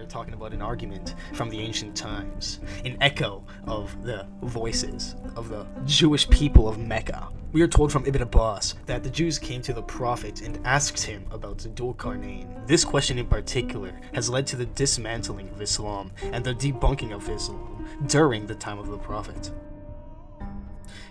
are talking about an argument from the ancient times, an echo of the voices of the Jewish people of Mecca. We are told from Ibn Abbas that the Jews came to the Prophet and asked him about the Dhu'l-Qarnayn. This question in particular has led to the dismantling of Islam and the debunking of Islam during the time of the Prophet.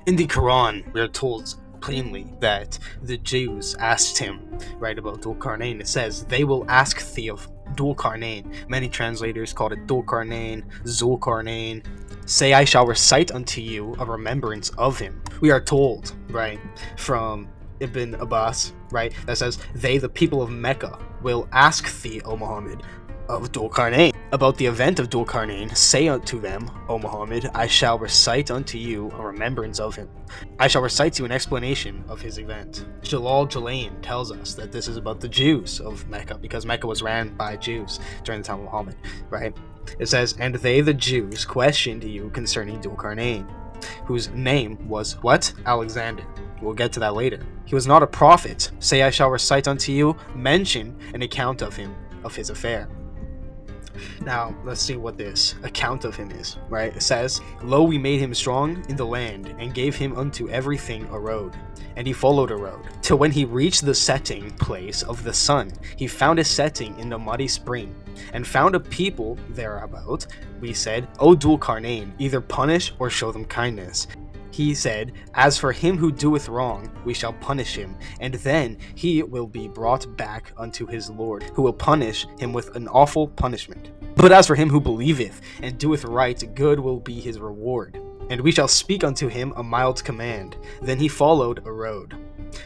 In the Quran, we are told plainly that the Jews asked him, right, about Dhu'l-Qarnayn. It says, they will ask thee of Dhu'l-Qarnayn. Many translators called it Dhu'l-Qarnayn, Dhul-Qarnayn. Say, I shall recite unto you a remembrance of him. We are told, right, from Ibn Abbas, right, that says, they, the people of Mecca, will ask thee, O Muhammad, of Dhu'l-Qarnayn. About the event of Dhu'l-Qarnayn, say unto them, O Muhammad, I shall recite unto you a remembrance of him. I shall recite to you an explanation of his event. Jalal-Jalain tells us that this is about the Jews of Mecca, because Mecca was ran by Jews during the time of Muhammad, right? It says, and they, the Jews, questioned you concerning Dhu'l-Qarnayn, whose name was what? Alexander. We'll get to that later. He was not a prophet. Say, I shall recite unto you, mention an account of him, of his affair. Now, let's see what this account of him is, right? It says, lo, we made him strong in the land, and gave him unto everything a road. And he followed a road, till when he reached the setting place of the sun, he found a setting in a muddy spring, and found a people thereabout. We said, O Dhu'l-Qarnayn, either punish or show them kindness. He said, as for him who doeth wrong, we shall punish him, and then he will be brought back unto his Lord, who will punish him with an awful punishment. But as for him who believeth, and doeth right, good will be his reward. And we shall speak unto him a mild command. Then he followed a road.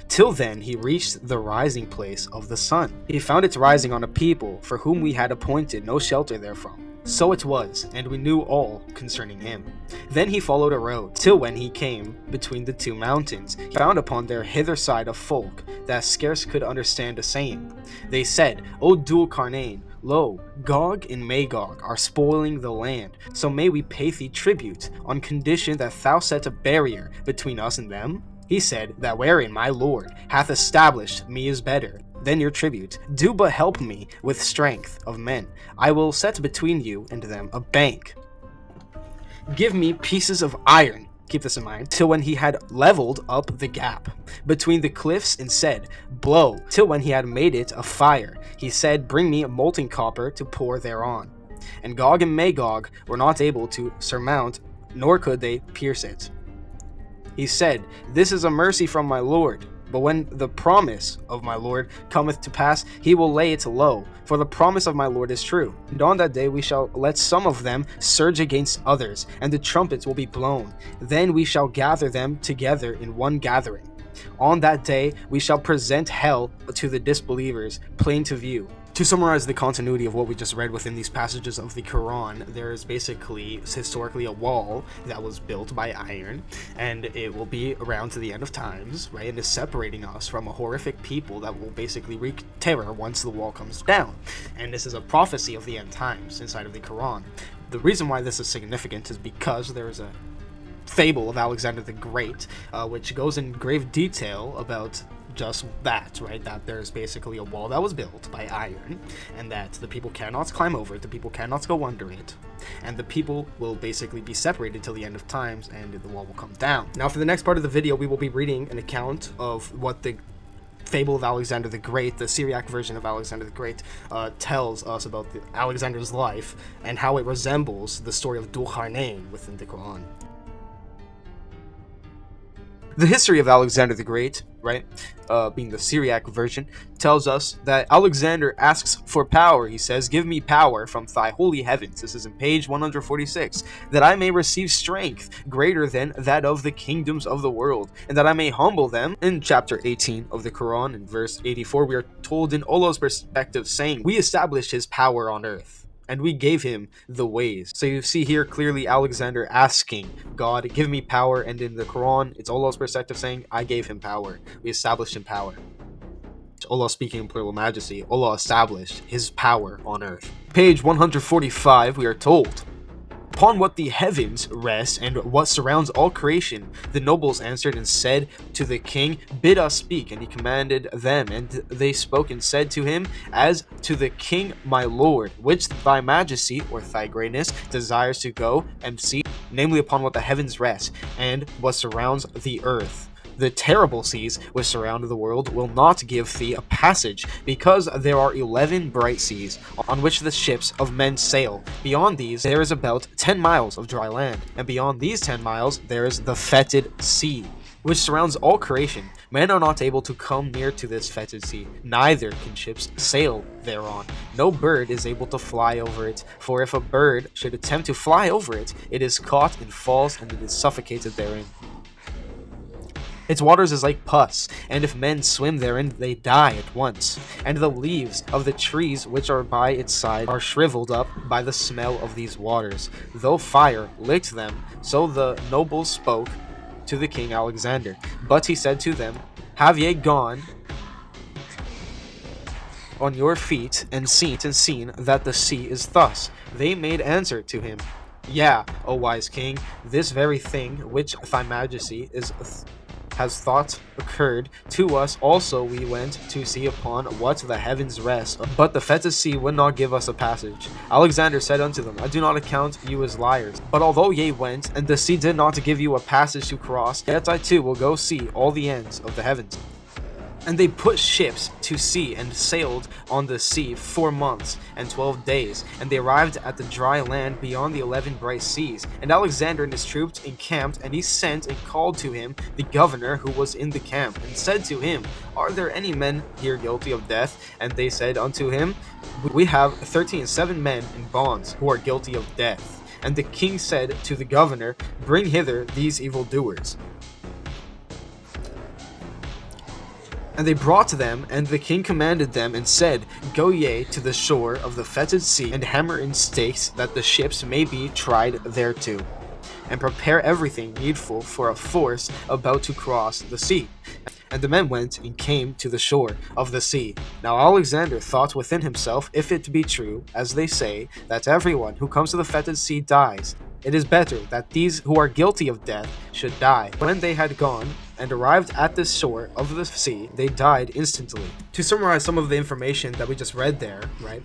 Till then he reached the rising place of the sun. He found it rising on a people, for whom we had appointed no shelter therefrom. So it was, and we knew all concerning him. Then he followed a road, till when he came between the two mountains, he found upon their hither side a folk that scarce could understand a saying. They said, O Dhu'l-Qarnayn, lo, Gog and Magog are spoiling the land, so may we pay thee tribute, on condition that thou set a barrier between us and them? He said, that wherein my Lord hath established me is better than your tribute. Do but help me with strength of men. I will set between you and them a bank. Give me pieces of iron, keep this in mind, till when he had leveled up the gap between the cliffs, and said, blow, till when he had made it a fire. He said, bring me a molten copper to pour thereon. And Gog and Magog were not able to surmount, nor could they pierce it. He said, this is a mercy from my Lord. But when the promise of my Lord cometh to pass, he will lay it low, for the promise of my Lord is true. And on that day we shall let some of them surge against others, and the trumpets will be blown. Then we shall gather them together in one gathering. On that day we shall present hell to the disbelievers, plain to view. To summarize the continuity of what we just read within these passages of the Quran, there is basically historically a wall that was built by iron, and it will be around to the end of times, right, and is separating us from a horrific people that will basically wreak terror once the wall comes down. And this is a prophecy of the end times inside of the Quran. The reason why this is significant is because there is a fable of Alexander the Great, which goes in grave detail about just that, right? That there's basically a wall that was built by iron, and that the people cannot climb over it, the people cannot go under it, and the people will basically be separated till the end of times, and the wall will come down. Now, for the next part of the video, we will be reading an account of what the fable of Alexander the Great, the Syriac version of Alexander the Great, tells us about Alexander's life and how it resembles the story of Dhu'l-Qarnayn within the Quran. The history of Alexander the Great, right, being the Syriac version, tells us that Alexander asks for power. He says, give me power from thy holy heavens. This is in page 146. That I may receive strength greater than that of the kingdoms of the world, and that I may humble them. In chapter 18 of the Quran, in verse 84, we are told in Allah's perspective, saying, we established his power on earth, and we gave him the ways. So you see here clearly Alexander asking God, give me power, and in the Quran, it's Allah's perspective saying, I gave him power. We established him power. Allah speaking in plural majesty, Allah established his power on earth. Page 145, we are told, upon what the heavens rest and what surrounds all creation. The nobles answered and said to the king, bid us speak. And he commanded them, and they spoke and said to him, as to the king my lord, which thy majesty or thy greatness desires to go and see, namely upon what the heavens rest and what surrounds the earth. The terrible seas which surround the world will not give thee a passage, because there are 11 bright seas on which the ships of men sail. Beyond these there is about 10 miles of dry land, and beyond these 10 miles there is the fetid sea, which surrounds all creation. Men are not able to come near to this fetid sea, neither can ships sail thereon. No bird is able to fly over it, for if a bird should attempt to fly over it, it is caught and falls, and it is suffocated therein. Its waters is like pus, and if men swim therein, they die at once. And the leaves of the trees which are by its side are shriveled up by the smell of these waters. Though fire licked them, so the nobles spoke to the king Alexander. But he said to them, have ye gone on your feet and seen that the sea is thus? They made answer to him, yeah, O wise king, this very thing which thy majesty has thought occurred to us also. We went to see upon what the heavens rest, but the fetid sea would not give us a passage. Alexander said unto them, I do not account you as liars, but although ye went, and the sea did not give you a passage to cross, yet I too will go see all the ends of the heavens. And they put ships to sea and sailed on the sea 4 months and 12 days, and they arrived at the dry land beyond the 11 bright seas. And Alexander and his troops encamped, and he sent and called to him the governor who was in the camp, and said to him, are there any men here guilty of death? And they said unto him, we have 7 men in bonds who are guilty of death. And the king said to the governor, bring hither these evildoers. And they brought them, and the king commanded them, and said, go ye to the shore of the fetid sea, and hammer in stakes, that the ships may be tried thereto, and prepare everything needful for a force about to cross the sea. And the men went and came to the shore of the sea. Now Alexander thought within himself, if it be true, as they say, that everyone who comes to the fetid sea dies, it is better that these who are guilty of death should die. When they had gone and arrived at the shore of the sea, they died instantly. To summarize some of the information that we just read there, right,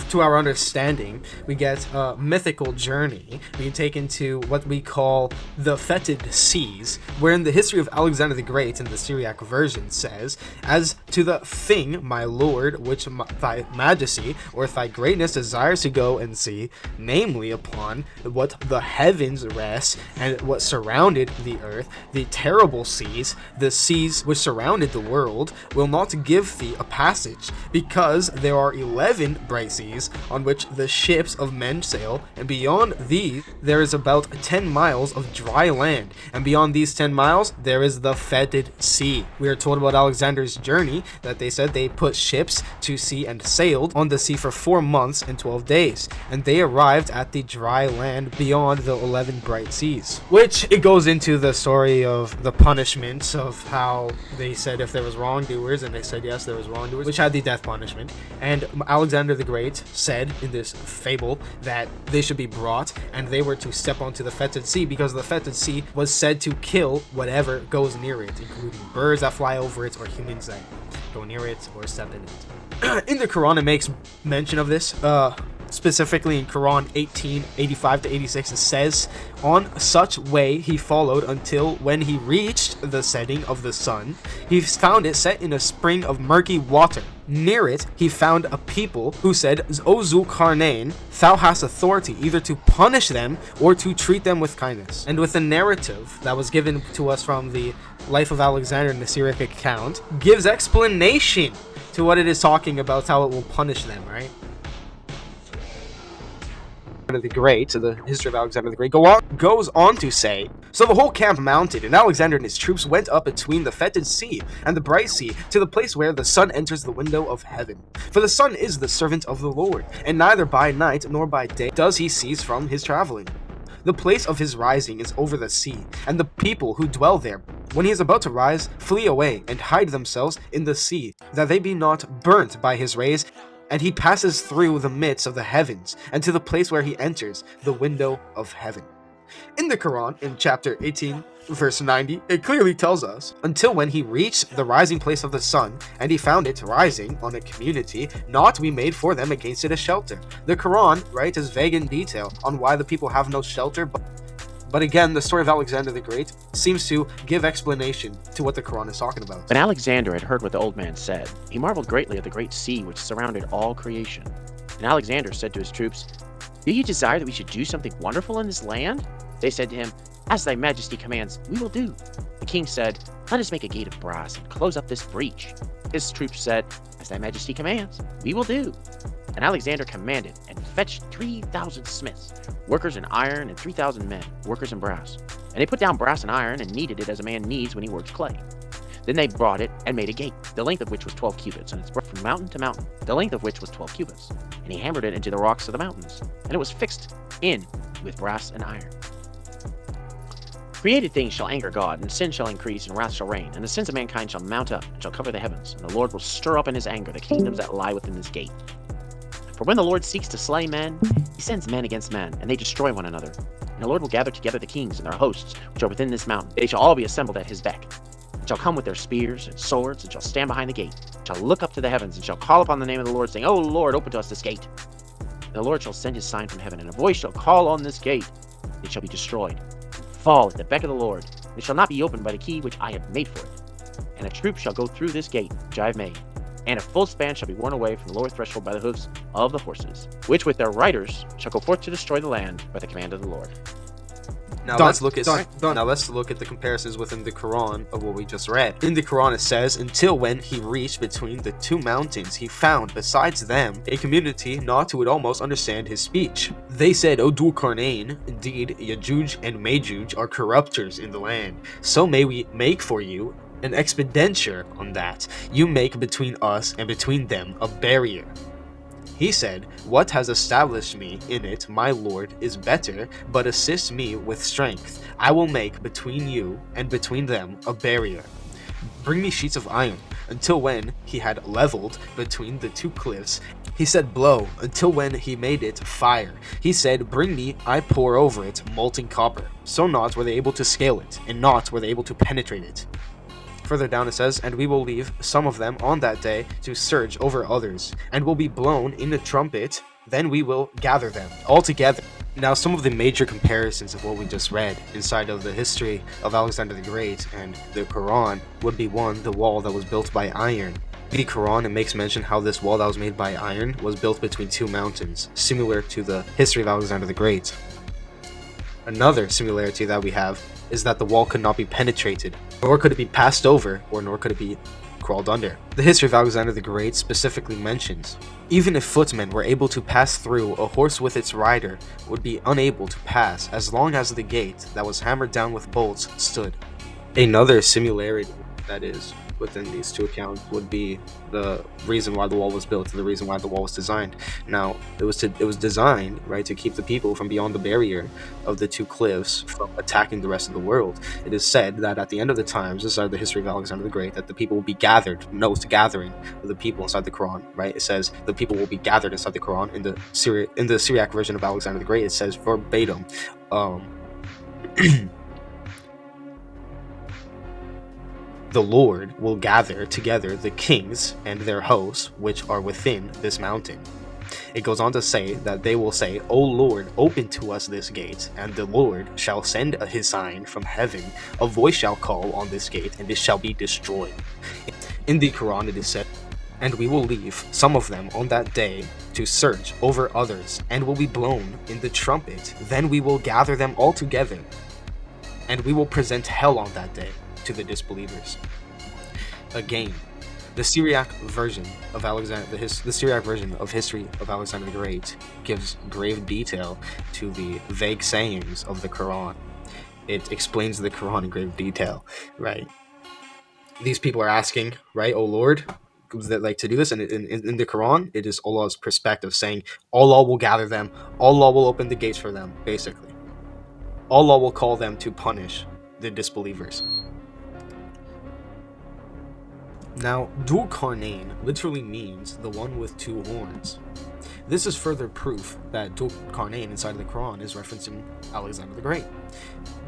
to our understanding, we get a mythical journey being taken to what we call the fetid seas, wherein the history of Alexander the Great in the Syriac version says, as to the thing, my lord, which thy majesty or thy greatness desires to go and see, namely upon what the heavens rest and what surrounded the earth, the terrible seas, the seas which surrounded the world, will not give thee a passage, because there are 11 bright seas on which the ships of men sail, and beyond these there is about 10 miles of dry land, and beyond these 10 miles there is the fetid sea. We are told about Alexander's journey that they said they put ships to sea and sailed on the sea for 4 months and 12 days, and they arrived at the dry land beyond the 11 bright seas, which it goes into the story of the punishments of how they said if there was wrongdoers, and they said yes, there was wrongdoers, which had the death punishment. And Alexander the Great said in this fable that they should be brought, and they were to step onto the fetid sea, because the fetid sea was said to kill whatever goes near it, including birds that fly over it or humans that go near it or step in it. In the Quran, it makes mention of this. Specifically in Quran 18:85-86, it says, on such way he followed until when he reached the setting of the sun, he found it set in a spring of murky water. Near it he found a people who said, O Dhu'l-Qarnayn, thou hast authority either to punish them or to treat them with kindness. And with the narrative that was given to us from the life of Alexander in the Syriac account, gives explanation to what it is talking about, how it will punish them, right? The Great, so the history of Alexander the Great, goes on to say, so the whole camp mounted, and Alexander and his troops went up between the fetid sea and the bright sea to the place where the sun enters the window of heaven. For the sun is the servant of the Lord, and neither by night nor by day does he cease from his traveling. The place of his rising is over the sea, and the people who dwell there, when he is about to rise, flee away and hide themselves in the sea, that they be not burnt by his rays. and he passes through the midst of the heavens and to the place where he enters the window of heaven. In the Quran, in chapter 18, verse 90, it clearly tells us, until when he reached the rising place of the sun, and he found it rising on a community, not we made for them against it a shelter. The Quran, right, is vague in detail on why the people have no shelter, but again, the story of Alexander the Great seems to give explanation to what the Quran is talking about. When Alexander had heard what the old man said, he marveled greatly at the great sea which surrounded all creation. And Alexander said to his troops, "Do you desire that we should do something wonderful in this land?" They said to him, "As thy majesty commands, we will do." The king said, "Let us make a gate of brass and close up this breach." His troops said, "As thy majesty commands, we will do." And Alexander commanded and fetched 3,000 smiths, workers in iron, and 3,000 men, workers in brass. And they put down brass and iron and kneaded it as a man kneads when he works clay. Then they brought it and made a gate, the length of which was 12 cubits, and its breadth from mountain to mountain, the length of which was 12 cubits. And he hammered it into the rocks of the mountains, and it was fixed in with brass and iron. Created things shall anger God, and sin shall increase, and wrath shall reign, and the sins of mankind shall mount up, and shall cover the heavens, and the Lord will stir up in his anger the kingdoms that lie within this gate. For when the Lord seeks to slay men, he sends men against men, and they destroy one another. And the Lord will gather together the kings and their hosts, which are within this mountain. They shall all be assembled at his beck, and shall come with their spears and swords, and shall stand behind the gate, and shall look up to the heavens, and shall call upon the name of the Lord, saying, "O Lord, open to us this gate." And the Lord shall send his sign from heaven, and a voice shall call on this gate. It shall be destroyed, fall at the beck of the Lord. It shall not be opened by the key which I have made for it. And a troop shall go through this gate which I have made, and a full span shall be worn away from the lower threshold by the hoofs of the horses, which with their riders shall go forth to destroy the land by the command of the Lord. Now let's look at the comparisons within the Quran of what we just read. In the Quran it says, until when he reached between the two mountains, he found besides them a community not who would almost understand his speech. They said, "O Dhu'l-Qarnayn, indeed Yajuj and Majuj are corruptors in the land. So may we make for you an expenditure on that. You make between us and between them a barrier." He said, "What has established me in it, my Lord, is better, but assist me with strength. I will make between you and between them a barrier. Bring me sheets of iron." Until when he had leveled between the two cliffs, he said, "Blow," until when he made it fire. He said, "Bring me, I pour over it molten copper." So not were they able to scale it, and not were they able to penetrate it. Further down it says, "And we will leave some of them on that day to surge over others, and will be blown in the trumpet, then we will gather them all together." Now, some of the major comparisons of what we just read inside of the history of Alexander the Great and the Quran would be one, the wall that was built by iron. The Quran, it makes mention how this wall that was made by iron was built between two mountains, similar to the history of Alexander the Great. Another similarity that we have is that the wall could not be penetrated, nor could it be passed over, or nor could it be crawled under. The history of Alexander the Great specifically mentions, even if footmen were able to pass through, a horse with its rider would be unable to pass as long as the gate that was hammered down with bolts stood. Another similarity that is within these two accounts would be the reason why the wall was built, the reason why the wall was designed. Now, it was designed, right, to keep the people from beyond the barrier of the two cliffs from attacking the rest of the world. It is said that at the end of the times, inside the history of Alexander the Great, that the people will be gathered. No, it's the gathering of the people inside the Quran, right? It says the people will be gathered inside the Quran. In the Syriac version of Alexander the Great, it says verbatim, the Lord will gather together the kings and their hosts which are within this mountain. It goes on to say that they will say, "O Lord, open to us this gate, and the Lord shall send his sign from heaven. A voice shall call on this gate, and it shall be destroyed." In the Quran it is said, "And we will leave some of them on that day to search over others, and will be blown in the trumpet. Then we will gather them all together, and we will present hell on that day to the disbelievers." Again, the Syriac version of the Syriac version of history of Alexander the Great gives grave detail to the vague sayings of the Quran. It explains the Quran in grave detail, right? These people are asking, right, "O Lord," that like to do this, and in the Quran, it is Allah's perspective saying, Allah will gather them, Allah will open the gates for them, basically. Allah will call them to punish the disbelievers. Now, Dhu'l-Qarnayn literally means the one with two horns. This is further proof that Dhu'l-Qarnayn inside of the Quran is referencing Alexander the Great.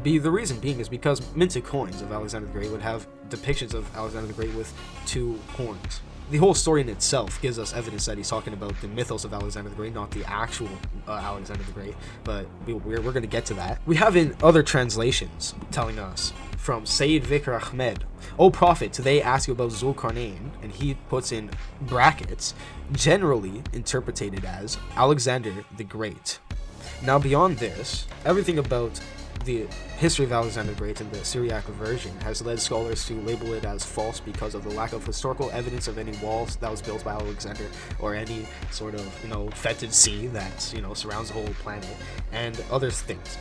The reason being is because minted coins of Alexander the Great would have depictions of Alexander the Great with two horns. The whole story in itself gives us evidence that he's talking about the mythos of Alexander the Great, not the actual Alexander the Great, but we're going to get to that. We have in other translations telling us from Sayyid Vikr Ahmed, "O Prophet, they ask you about Dhu'l-Qarnayn," and he puts in brackets, generally interpreted as Alexander the Great. Now beyond this, everything about the history of Alexander the Great in the Syriac version has led scholars to label it as false because of the lack of historical evidence of any walls that was built by Alexander or any sort of, fetid sea that, surrounds the whole planet and other things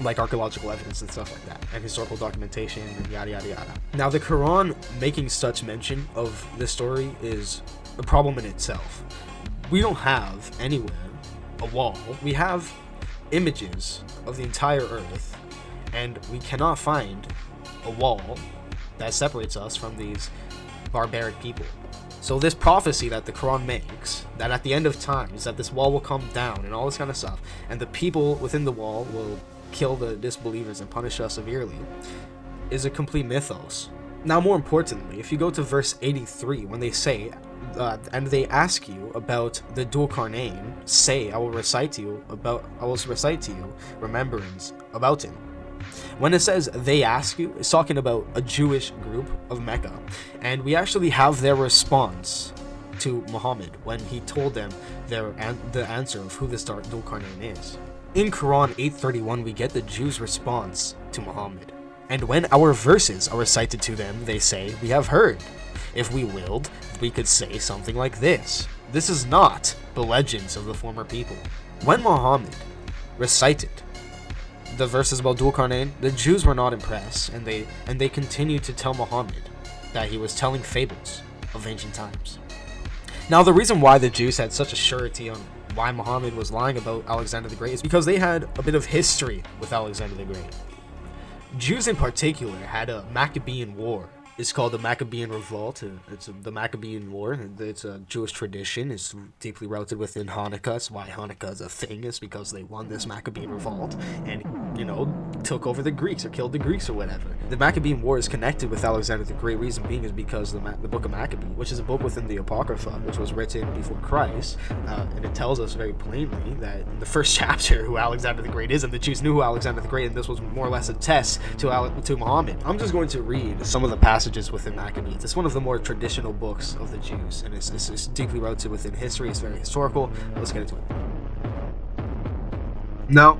like archaeological evidence and stuff like that and historical documentation and yada yada yada. Now the Quran making such mention of this story is a problem in itself. We don't have anywhere a wall. We have images of the entire earth, and we cannot find a wall that separates us from these barbaric people. So this prophecy that the Quran makes, that at the end of times that this wall will come down and all this kind of stuff, and the people within the wall will kill the disbelievers and punish us severely, is a complete mythos. Now more importantly, if you go to verse 83, when they say and they ask you about the Dhu'l-Qarnayn, say, I will recite to you remembrance about him. When it says they ask you, it's talking about a Jewish group of Mecca, and we actually have their response to Muhammad when he told them the answer of who this Dhu'l-Qarnayn is. In Quran 8:31, we get the Jews' response to Muhammad. And when our verses are recited to them, they say, we have heard. If we willed, we could say something like this. This is not the legends of the former people. When Muhammad recited the verses about Dhu'l-Qarnayn, the Jews were not impressed, and they continued to tell Muhammad that he was telling fables of ancient times. Now, the reason why the Jews had such a surety on why Muhammad was lying about Alexander the Great is because they had a bit of history with Alexander the Great. Jews in particular had a Maccabean war. It's called the Maccabean Revolt. It's the Maccabean War. It's a Jewish tradition. It's deeply rooted within Hanukkah. It's why Hanukkah is a thing. It's because they won this Maccabean Revolt and, took over the Greeks or killed the Greeks or whatever. The Maccabean War is connected with Alexander the Great. Reason being is because the book of Maccabees, which is a book within the Apocrypha, which was written before Christ, and it tells us very plainly that in the first chapter who Alexander the Great is, and the Jews knew who Alexander the Great, and this was more or less a test to Muhammad. I'm just going to read some of the passages within Maccabees. It's one of the more traditional books of the Jews, and it's deeply rooted within history. It's very historical. Let's get into it. Now,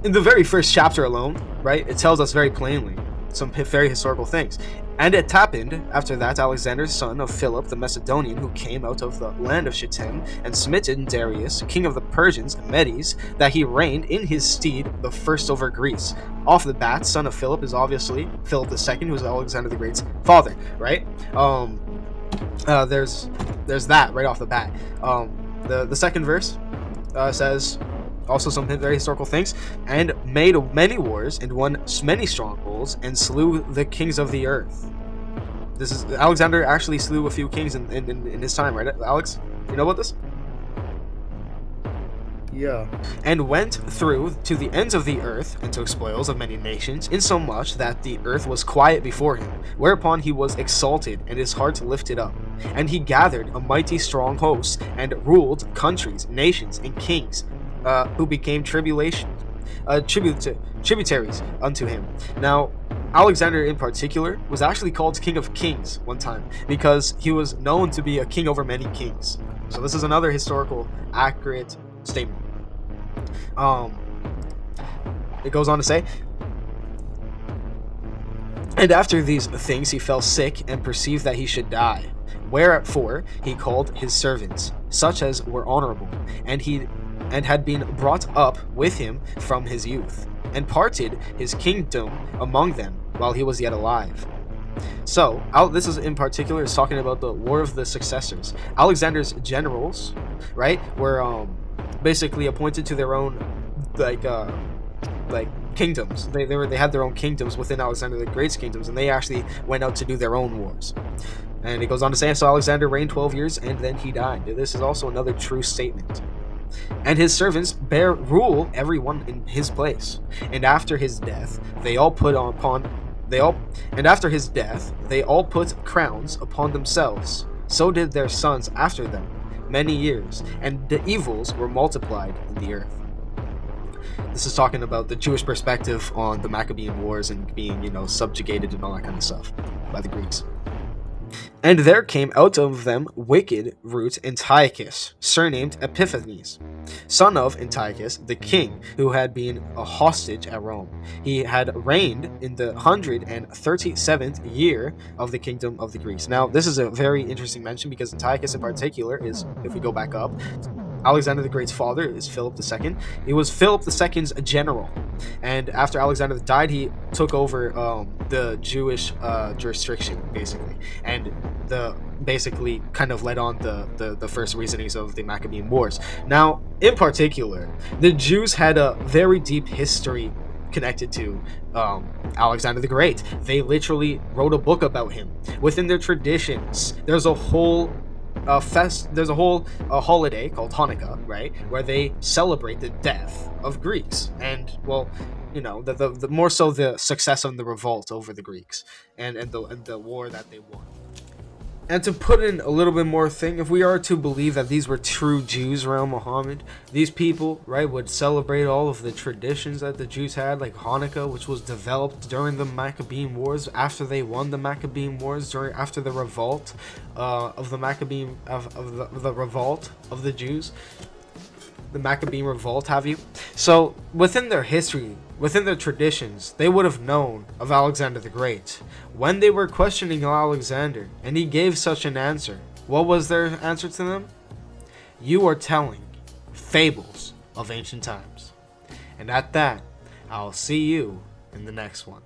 in the very first chapter alone, right, it tells us very plainly some very historical things. And it happened after that Alexander, son of Philip the Macedonian, who came out of the land of Shittim and smitten Darius, king of the Persians and Medes, that he reigned in his stead the first over Greece. Off the bat, son of Philip is obviously Philip II, who is Alexander the Great's father, right? There's that right off the bat. The second verse says also some very historical things, and made many wars and won many strongholds and slew the kings of the earth. This is Alexander actually slew a few kings in his time, right, Alex? You know about this? Yeah. And went through to the ends of the earth and took spoils of many nations, insomuch that the earth was quiet before him, whereupon he was exalted and his heart lifted up. And he gathered a mighty strong host and ruled countries, nations, and kings, who became tributaries unto him. Now, Alexander in particular was actually called King of Kings one time because he was known to be a king over many kings. So this is another historical accurate statement. It goes on to say, and after these things he fell sick and perceived that he should die. Wherefore he called his servants, such as were honorable, and had been brought up with him from his youth, and parted his kingdom among them while he was yet alive. So, this is in particular is talking about the War of the Successors. Alexander's generals, right, were basically appointed to their own kingdoms. They had their own kingdoms within Alexander the Great's kingdoms, and they actually went out to do their own wars. And it goes on to say, so Alexander reigned 12 years, and then he died. This is also another true statement. And his servants bear rule everyone in his place. And after his death, they all put crowns upon themselves. So did their sons after them, many years, and the evils were multiplied in the earth. This is talking about the Jewish perspective on the Maccabean Wars and being, subjugated and all that kind of stuff by the Greeks. And there came out of them wicked root Antiochus, surnamed Epiphanes, son of Antiochus the king, who had been a hostage at Rome. He had reigned in the 137th year of the kingdom of the Greeks. Now, this is a very interesting mention because Antiochus in particular is, if we go back up, Alexander the Great's father is Philip II. He was Philip II's general, and after Alexander died, he took over the Jewish jurisdiction, basically, and basically kind of led on the first reasonings of the Maccabean Wars. Now, in particular, the Jews had a very deep history connected to Alexander the Great. They literally wrote a book about him. Within their traditions, there's a whole holiday called Hanukkah, right, where they celebrate the death of Greeks, and the more so the success of the revolt over the Greeks and the war that they won. And to put in a little bit more thing, if we are to believe that these were true Jews around Muhammad, these people, right, would celebrate all of the traditions that the Jews had, like Hanukkah, which was developed during the Maccabean Wars, after they won the Maccabean Wars, after the revolt of the Maccabean of the revolt of the Jews, the Maccabean revolt, have you? So within their history, within their traditions, they would have known of Alexander the Great. When they were questioning Alexander, and he gave such an answer, what was their answer to them? You are telling fables of ancient times. And at that, I'll see you in the next one.